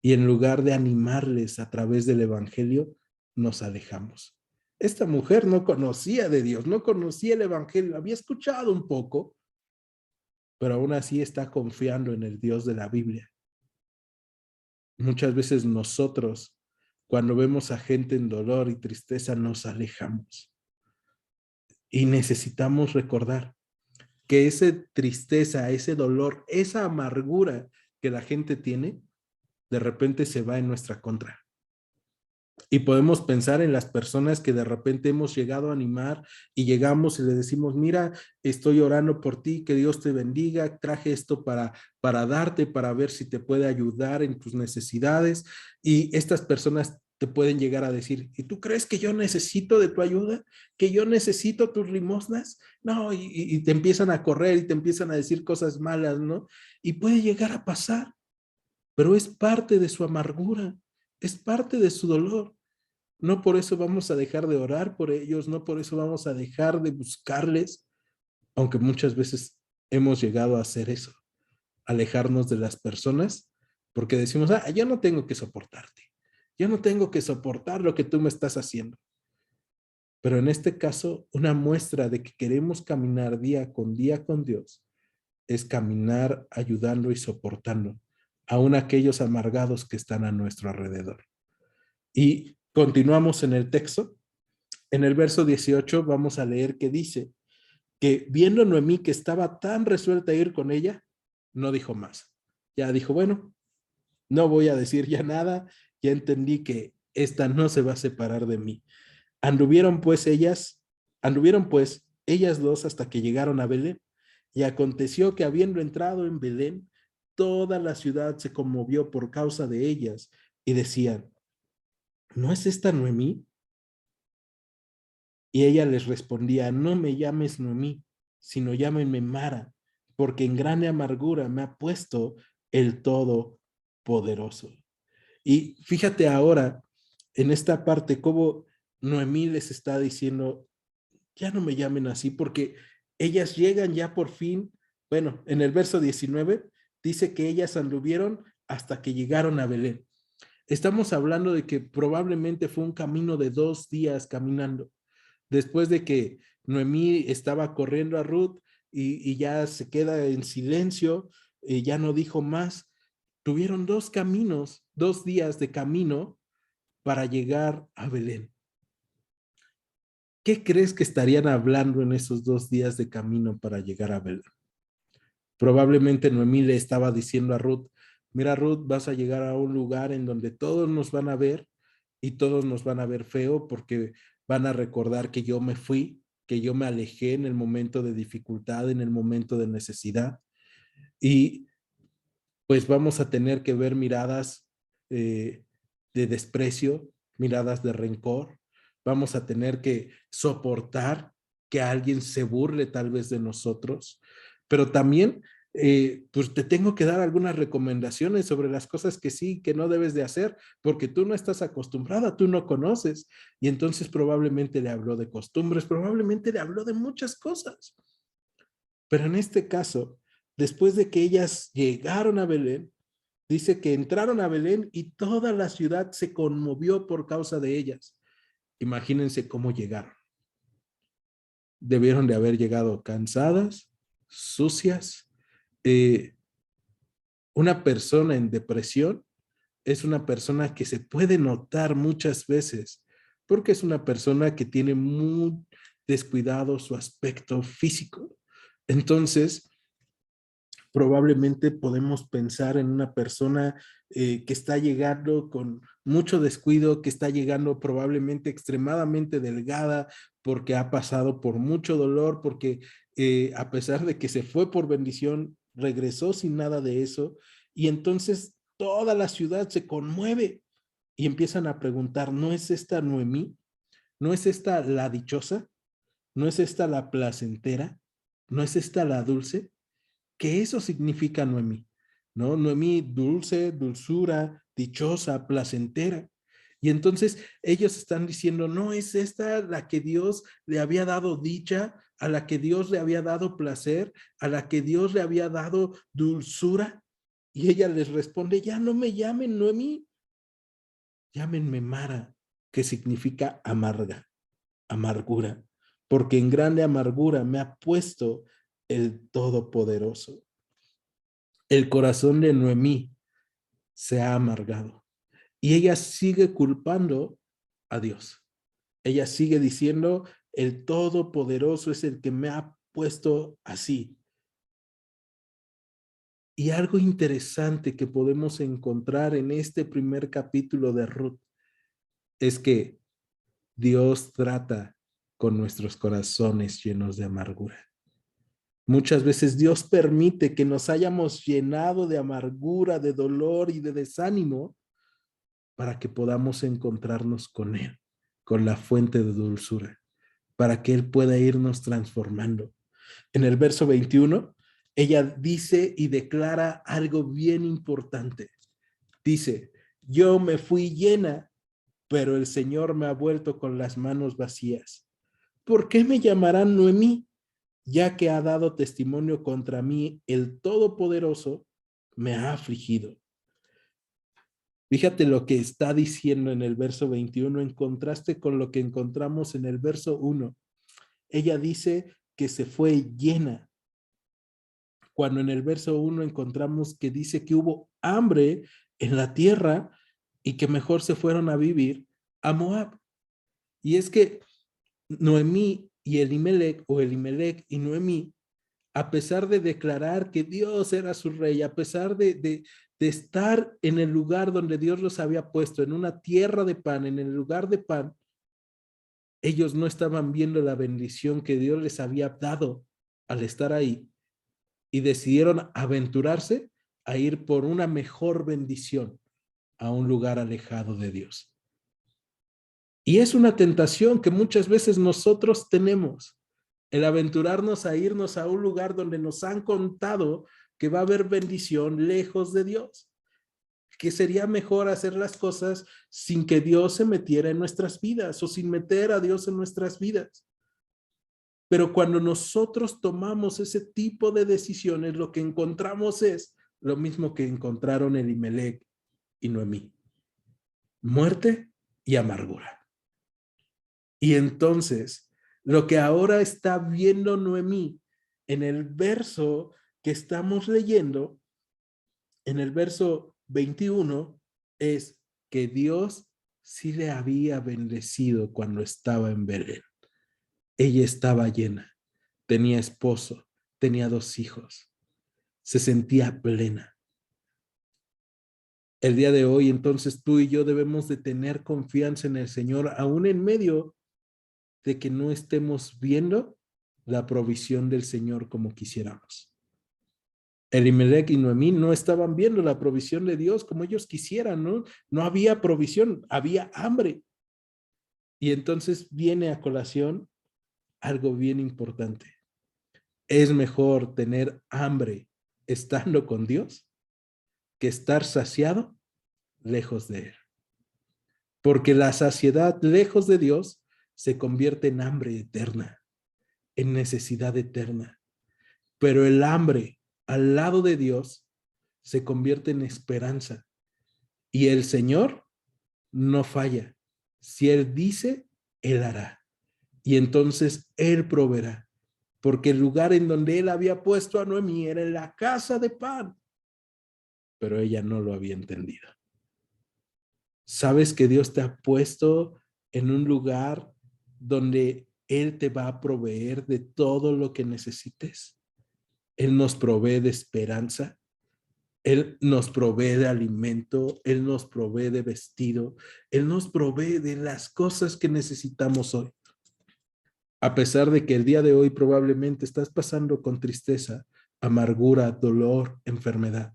Y en lugar de animarles a través del evangelio, nos alejamos. Esta mujer no conocía de Dios, no conocía el evangelio, había escuchado un poco, pero aún así está confiando en el Dios de la Biblia. Muchas veces nosotros, cuando vemos a gente en dolor y tristeza, nos alejamos. Y necesitamos recordar que esa tristeza, ese dolor, esa amargura que la gente tiene, de repente se va en nuestra contra. Y podemos pensar en las personas que de repente hemos llegado a animar y llegamos y le decimos, mira, estoy orando por ti, que Dios te bendiga, traje esto para darte, para ver si te puede ayudar en tus necesidades. Y estas personas te pueden llegar a decir, ¿y tú crees que yo necesito de tu ayuda? ¿Que yo necesito tus limosnas? No, y te empiezan a correr y te empiezan a decir cosas malas, ¿no? Y puede llegar a pasar, pero es parte de su amargura, es parte de su dolor. No por eso vamos a dejar de orar por ellos, no por eso vamos a dejar de buscarles, aunque muchas veces hemos llegado a hacer eso, alejarnos de las personas, porque decimos, yo no tengo que soportarte, yo no tengo que soportar lo que tú me estás haciendo. Pero en este caso, una muestra de que queremos caminar día con Dios es caminar ayudando y soportando aún aquellos amargados que están a nuestro alrededor. Y continuamos en el texto. En el verso 18 vamos a leer que dice que viendo Noemí que estaba tan resuelta a ir con ella, no dijo más. Ya dijo, bueno, no voy a decir ya nada, ya entendí que esta no se va a separar de mí. Anduvieron pues ellas dos hasta que llegaron a Belén. Y aconteció que habiendo entrado en Belén, toda la ciudad se conmovió por causa de ellas y decían, ¿no es esta Noemí? Y ella les respondía, no me llames Noemí, sino llámenme Mara, porque en grande amargura me ha puesto el Todopoderoso. Y fíjate ahora, en esta parte, cómo Noemí les está diciendo, ya no me llamen así, porque ellas llegan ya por fin, bueno, en el verso 19 dice que ellas anduvieron hasta que llegaron a Belén. Estamos hablando de que probablemente fue un camino de 2 días caminando. Después de que Noemí estaba corriendo a Ruth y ya se queda en silencio, ya no dijo más. Tuvieron 2 caminos, 2 días de camino para llegar a Belén. ¿Qué crees que estarían hablando en esos 2 días de camino para llegar a Belén? Probablemente Noemí le estaba diciendo a Ruth, mira Ruth, vas a llegar a un lugar en donde todos nos van a ver y todos nos van a ver feo porque van a recordar que yo me fui, que yo me alejé en el momento de dificultad, en el momento de necesidad. Y pues vamos a tener que ver miradas de desprecio, miradas de rencor. Vamos a tener que soportar que alguien se burle tal vez de nosotros, pero también pues te tengo que dar algunas recomendaciones sobre las cosas que sí, que no debes de hacer, porque tú no estás acostumbrada, tú no conoces. Y entonces probablemente le habló de costumbres, probablemente le habló de muchas cosas. Pero en este caso, después de que ellas llegaron a Belén, dice que entraron a Belén y toda la ciudad se conmovió por causa de ellas. Imagínense cómo llegaron. Debieron de haber llegado cansadas, sucias. Una persona en depresión es una persona que se puede notar muchas veces porque es una persona que tiene muy descuidado su aspecto físico. Entonces, probablemente podemos pensar en una persona que está llegando con mucho descuido, que está llegando probablemente extremadamente delgada porque ha pasado por mucho dolor, porque a pesar de que se fue por bendición, regresó sin nada de eso y entonces toda la ciudad se conmueve y empiezan a preguntar, ¿no es esta Noemí? ¿No es esta la dichosa? ¿No es esta la placentera? ¿No es esta la dulce? Que eso significa Noemí, ¿no? Noemí, dulce, dulzura, dichosa, placentera. Y entonces ellos están diciendo, no es esta la que Dios le había dado dicha, a la que Dios le había dado placer, a la que Dios le había dado dulzura. Y ella les responde, ya no me llamen Noemí, llámenme Mara, que significa amarga, amargura, porque en grande amargura me ha puesto el Todopoderoso. El corazón de Noemí se ha amargado y ella sigue culpando a Dios. Ella sigue diciendo, el Todopoderoso es el que me ha puesto así. Y algo interesante que podemos encontrar en este primer capítulo de Ruth es que Dios trata con nuestros corazones llenos de amargura. Muchas veces Dios permite que nos hayamos llenado de amargura, de dolor y de desánimo para que podamos encontrarnos con Él, con la fuente de dulzura, para que Él pueda irnos transformando. En el verso 21, ella dice y declara algo bien importante. Dice, yo me fui llena, pero el Señor me ha vuelto con las manos vacías. ¿Por qué me llamarán Noemí? Ya que ha dado testimonio contra mí, el Todopoderoso me ha afligido. Fíjate lo que está diciendo en el verso 21 en contraste con lo que encontramos en el verso 1. Ella dice que se fue llena, cuando en el verso 1 encontramos que dice que hubo hambre en la tierra y que mejor se fueron a vivir a Moab. Y es que Noemí y Elimelec, o Elimelec y Noemí, a pesar de declarar que Dios era su rey, a pesar de estar en el lugar donde Dios los había puesto, en una tierra de pan, en el lugar de pan, ellos no estaban viendo la bendición que Dios les había dado al estar ahí y decidieron aventurarse a ir por una mejor bendición a un lugar alejado de Dios. Y es una tentación que muchas veces nosotros tenemos, el aventurarnos a irnos a un lugar donde nos han contado que va a haber bendición lejos de Dios, que sería mejor hacer las cosas sin que Dios se metiera en nuestras vidas o sin meter a Dios en nuestras vidas. Pero cuando nosotros tomamos ese tipo de decisiones, lo que encontramos es lo mismo que encontraron Elimelec y Noemí: muerte y amargura. Y entonces Lo que ahora está viendo Noemí en el verso que estamos leyendo, en el verso 21, es que Dios sí le había bendecido cuando estaba en Belén. Ella estaba llena, tenía esposo, tenía 2 hijos, se sentía plena. El día de hoy, entonces, tú y yo debemos de tener confianza en el Señor, aún en medio de que no estemos viendo la provisión del Señor como quisiéramos. Elimelech y Noemí no estaban viendo la provisión de Dios como ellos quisieran, ¿no? No había provisión, había hambre. Y entonces viene a colación algo bien importante. Es mejor tener hambre estando con Dios que estar saciado lejos de Él. Porque la saciedad lejos de Dios se convierte en hambre eterna, en necesidad eterna. Pero el hambre al lado de Dios se convierte en esperanza. Y el Señor no falla. Si Él dice, Él hará. Y entonces Él proveerá. Porque el lugar en donde Él había puesto a Noemí era en la casa de pan. Pero ella no lo había entendido. Sabes que Dios te ha puesto en un lugar donde Él te va a proveer de todo lo que necesites. Él nos provee de esperanza. Él nos provee de alimento, Él nos provee de vestido, Él nos provee de las cosas que necesitamos hoy. A pesar de que el día de hoy probablemente estás pasando con tristeza, amargura, dolor, enfermedad.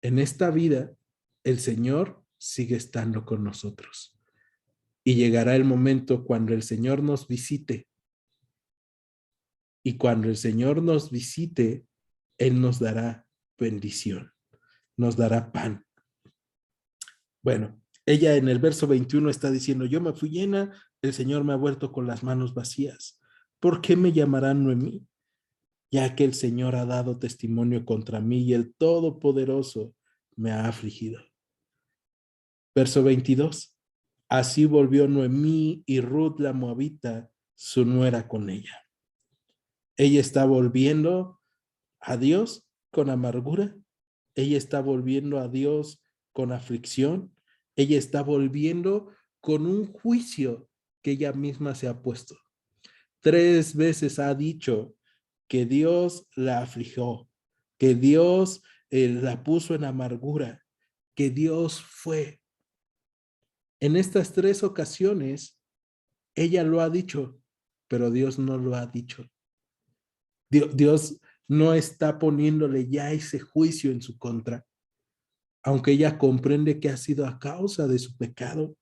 En esta vida, el Señor sigue estando con nosotros. Y llegará el momento cuando el Señor nos visite. Y cuando el Señor nos visite, Él nos dará bendición, nos dará pan. Bueno, ella en el verso 21 está diciendo, yo me fui llena, el Señor me ha vuelto con las manos vacías. ¿Por qué me llamarán Noemí? Ya que el Señor ha dado testimonio contra mí y el Todopoderoso me ha afligido. Verso 22. Así volvió Noemí y Ruth la moabita, su nuera, con ella. Ella está volviendo a Dios con amargura. Ella está volviendo a Dios con aflicción. Ella está volviendo con un juicio que ella misma se ha puesto. 3 veces ha dicho que Dios la afligió, que Dios la puso en amargura, que Dios fue. En estas 3 ocasiones, ella lo ha dicho, pero Dios no lo ha dicho. Dios no está poniéndole ya ese juicio en su contra, aunque ella comprende que ha sido a causa de su pecado.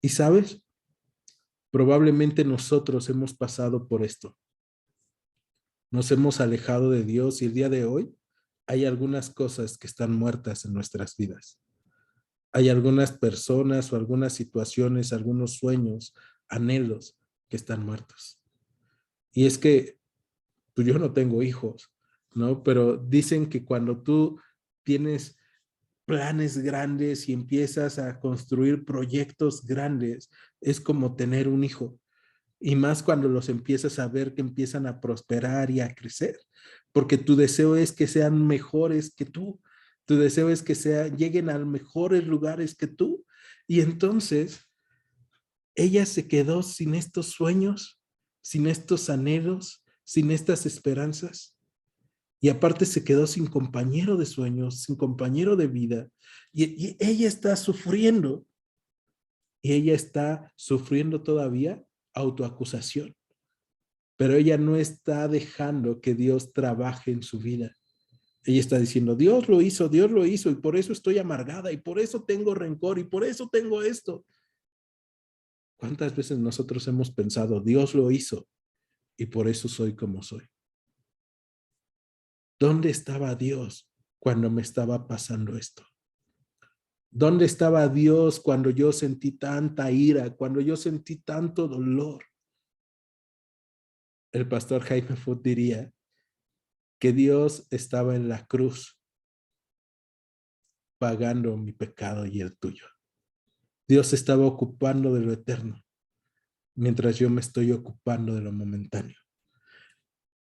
Y sabes, probablemente nosotros hemos pasado por esto. Nos hemos alejado de Dios y el día de hoy hay algunas cosas que están muertas en nuestras vidas. Hay algunas personas o algunas situaciones, algunos sueños, anhelos que están muertos. Y es que pues yo no tengo hijos, ¿no? Pero dicen que cuando tú tienes planes grandes y empiezas a construir proyectos grandes, es como tener un hijo. Y más cuando los empiezas a ver que empiezan a prosperar y a crecer, porque tu deseo es que sean mejores que tú. Tu deseo es que lleguen a mejores lugares que tú. Y entonces ella se quedó sin estos sueños, sin estos anhelos, sin estas esperanzas. Y aparte se quedó sin compañero de sueños, sin compañero de vida. Y ella está sufriendo. Y ella está sufriendo todavía autoacusación. Pero ella no está dejando que Dios trabaje en su vida. Ella está diciendo, Dios lo hizo, y por eso estoy amargada, y por eso tengo rencor, y por eso tengo esto. ¿Cuántas veces nosotros hemos pensado, Dios lo hizo, y por eso soy como soy? ¿Dónde estaba Dios cuando me estaba pasando esto? ¿Dónde estaba Dios cuando yo sentí tanta ira, cuando yo sentí tanto dolor? El pastor Jaime Foot diría que Dios estaba en la cruz pagando mi pecado y el tuyo. Dios estaba ocupando de lo eterno. mientras yo me estoy ocupando de lo momentáneo.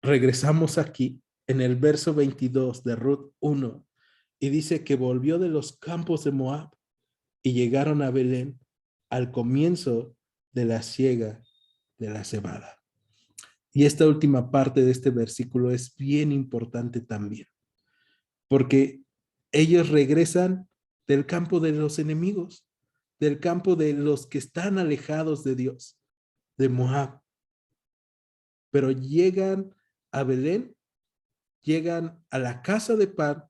Regresamos aquí en el verso 22 de Ruth 1 y dice que volvió de los campos de Moab y llegaron a Belén al comienzo de la siega de la cebada. Y esta última parte de este versículo es bien importante también, porque ellos regresan del campo de los enemigos, del campo de los que están alejados de Dios, de Moab, pero llegan a Belén, llegan a la casa de pan,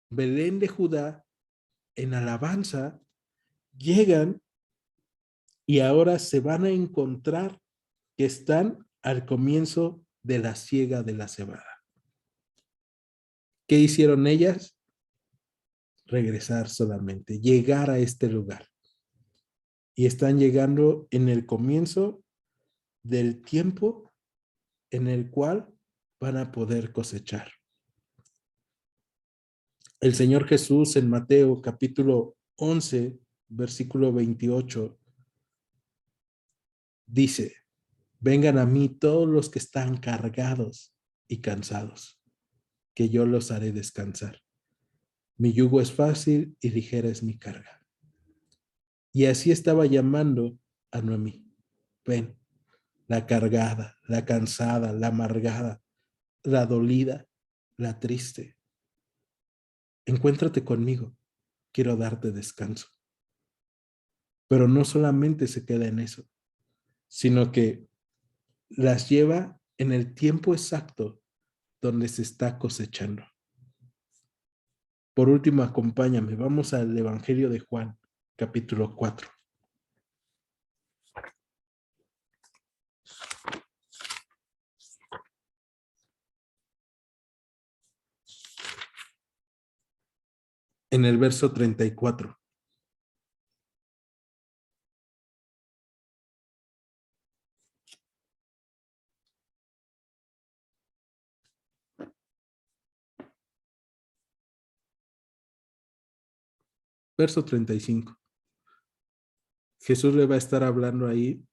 Belén de Judá, en alabanza, llegan y ahora se van a encontrar que están al comienzo de la siega de la cebada. ¿Qué hicieron ellas? Regresar solamente, llegar a este lugar. Y están llegando en el comienzo del tiempo en el cual van a poder cosechar. El Señor Jesús en Mateo capítulo 11, versículo 28, dice: vengan a mí todos los que están cargados y cansados, que yo los haré descansar. Mi yugo es fácil y ligera es mi carga. Y así estaba llamando a Noemí. Ven, la cargada, la cansada, la amargada, la dolida, la triste. Encuéntrate conmigo, quiero darte descanso. Pero no solamente se queda en eso, sino que las lleva en el tiempo exacto donde se está cosechando. Por último, acompáñame, vamos al Evangelio de Juan, capítulo 4. En el verso 34. Verso 35. Jesús le va a estar hablando ahí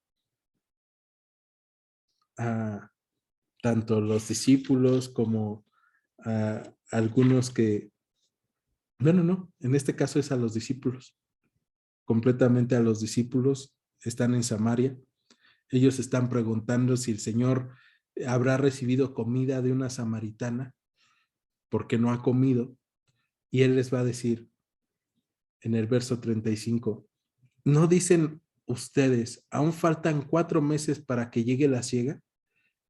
a tanto los discípulos como a algunos que, no, en este caso es a los discípulos, completamente a los discípulos, están en Samaria. Ellos están preguntando si el Señor habrá recibido comida de una samaritana, porque no ha comido. Y Él les va a decir en el verso 35, ¿no dicen ustedes, aún faltan 4 meses para que llegue la siega?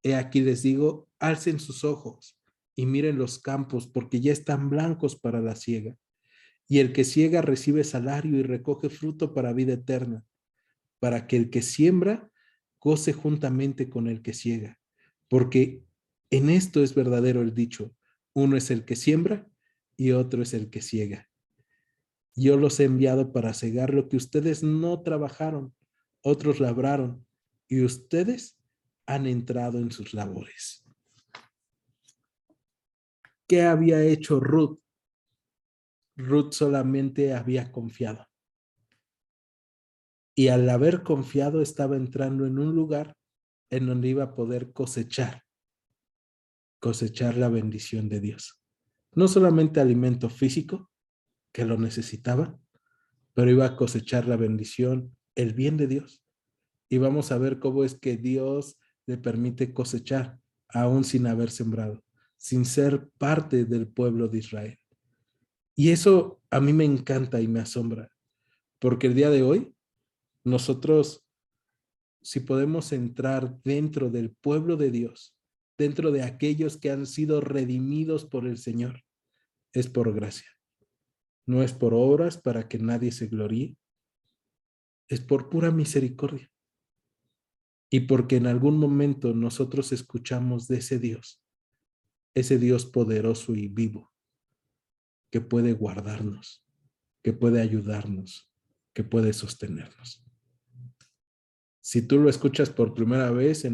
He aquí les digo, alcen sus ojos y miren los campos, porque ya están blancos para la siega. Y el que siega recibe salario y recoge fruto para vida eterna, para que el que siembra goce juntamente con el que siega. Porque en esto es verdadero el dicho, uno es el que siembra y otro es el que siega. Yo los he enviado para cegar lo que ustedes no trabajaron, otros labraron, y ustedes han entrado en sus labores. ¿Qué había hecho Ruth? Ruth solamente había confiado. Y al haber confiado estaba entrando en un lugar en donde iba a poder cosechar la bendición de Dios. No solamente alimento físico, que lo necesitaba, pero iba a cosechar la bendición, el bien de Dios. Y vamos a ver cómo es que Dios le permite cosechar, aún sin haber sembrado, sin ser parte del pueblo de Israel. Y eso a mí me encanta y me asombra, porque el día de hoy, nosotros, si podemos entrar dentro del pueblo de Dios, dentro de aquellos que han sido redimidos por el Señor, es por gracia. No es por obras para que nadie se gloríe, es por pura misericordia. Y porque en algún momento nosotros escuchamos de ese Dios poderoso y vivo, que puede guardarnos, que puede ayudarnos, que puede sostenernos. Si tú lo escuchas por primera vez,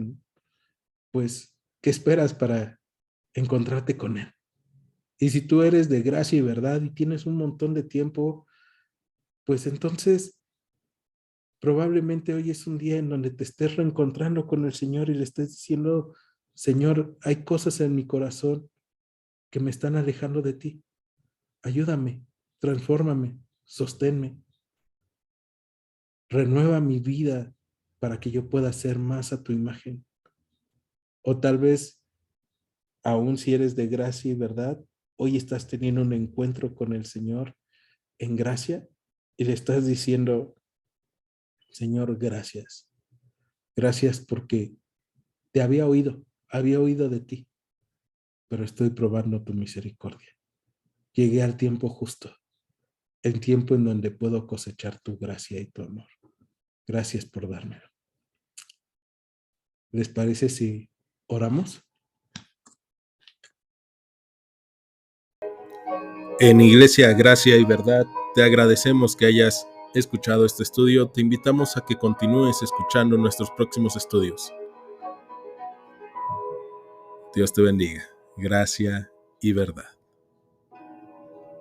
pues, ¿qué esperas para encontrarte con Él? Y si tú eres de gracia y verdad y tienes un montón de tiempo, pues entonces Probablemente hoy es un día en donde te estés reencontrando con el Señor y le estés diciendo, Señor, hay cosas en mi corazón que me están alejando de ti. Ayúdame, transfórmame, sosténme, renueva mi vida para que yo pueda ser más a tu imagen. O tal vez, aun si eres de gracia y verdad, hoy estás teniendo un encuentro con el Señor en gracia y le estás diciendo, Señor, gracias. Gracias porque te había oído de ti, pero estoy probando tu misericordia. Llegué al tiempo justo, el tiempo en donde puedo cosechar tu gracia y tu amor. Gracias por dármelo. ¿Les parece si oramos? En Iglesia Gracia y Verdad, te agradecemos que hayas escuchado este estudio. Te invitamos a que continúes escuchando nuestros próximos estudios. Dios te bendiga. Gracia y verdad.